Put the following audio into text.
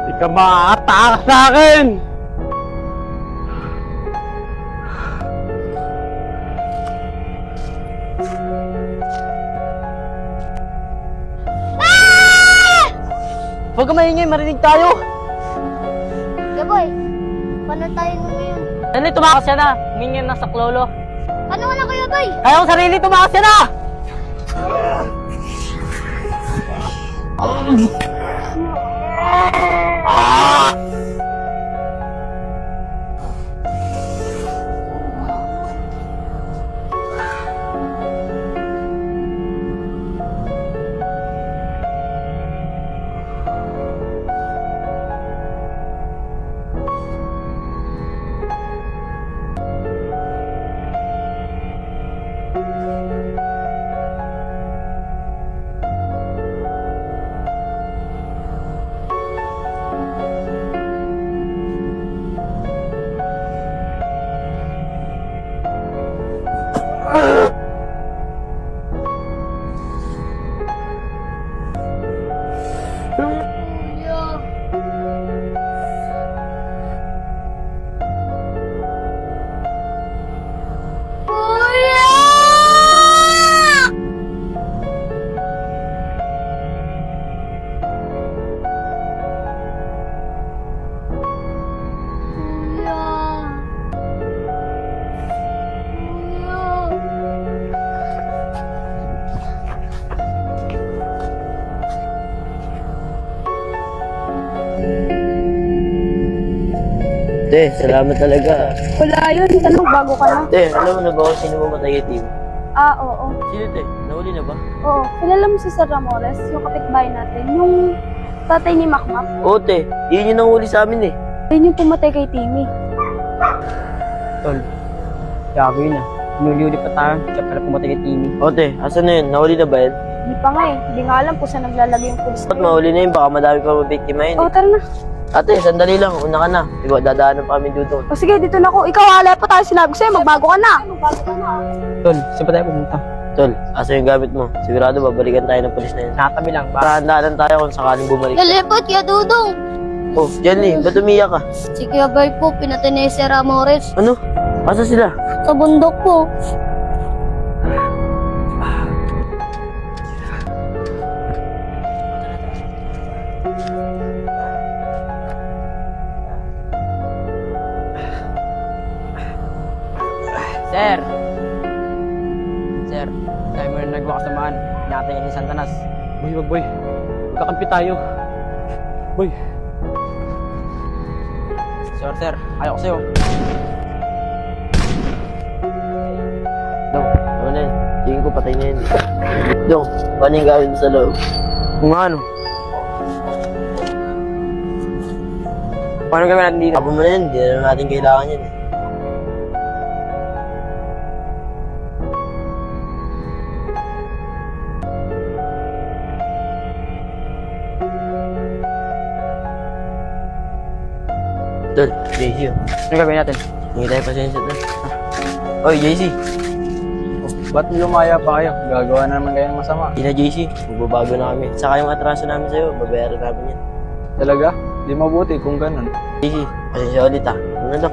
Di ka makakatakas sa akin! Huwag ka maingay, marinig tayo! Gaboy, paano tayo nung ngayon? Dali, tumakas yan na! Humingin na sa klolo. Paano ka na kuya Boy? Kaya kong sarili, tumakas yan na! Te, salamat talaga. Wala yun. Tanong, bago ka na. Te, alam mo na ba kung sino mamatay kay Tim? Oo. Sino, te? Nahuli na ba? Oo. Kilala mo si Sir Ramores, yung kapitbahay natin, yung tatay ni Makmak. Oo, te. Yun yung nahuli sa amin eh. Yun yung pumatay kay Timmy. Tol, gago yun ah. Nuli-uli pa tayo, siya pala pumatay kay Timmy. Oo, te. Asan na yun? Nahuli na ba yun? Hindi pa nga eh. Hindi nga alam kung saan naglalagay yung pulis. Ba't mahuli na yun? Baka madami pa mabiktima yun Oo, eh. tara na. Ate, sandali lang. Una ka na. Diba, dadaanan pa kami dito. O sige, dito na ako. Ikaw, halay pa tayo. Sinabi ko sa'yo, magbago ka na. Magbago ka na. Tol, saan pa tayo pumunta? Tol, asa yung gamit mo? Sigurado babalikan tayo ng polis na yun. Nakatabi lang, Para handaan tayo kung sakaling bumalik. Lalipot ya Dudong! Oh, Jenny, ba't umiyak ka? Si Kuya Boy po, pinatay ni Sir Ramores. Ano? Asa sila? Sa bundok po. Sir! Sir, tayo mo na nagawa kasamaan. Natin yan ni Santanas. Boy, wag boy. Magkakampi tayo. Boy. Sir, ayaw ko sa'yo. Dong, ano na yun? Tingin ko patay na yun. Dong, paano yung gamit mo sa loob? Kung ano? Paano gawin natin dito? Tapon mo na yun, hindi na natin kailangan yun eh. Tol, JC oh. Ano gawin natin? Hindi tayo pasensya tol. Oy, JC. Ba't lumaya pa kayo? Gagawa na naman kayo ng masama. Hindi na JC, magbabago na kami. Saka yung atraso namin sa'yo, babayaran namin yan. Talaga? Di mabuti kung ganun. JC, pasensya ulit ah. Ano na?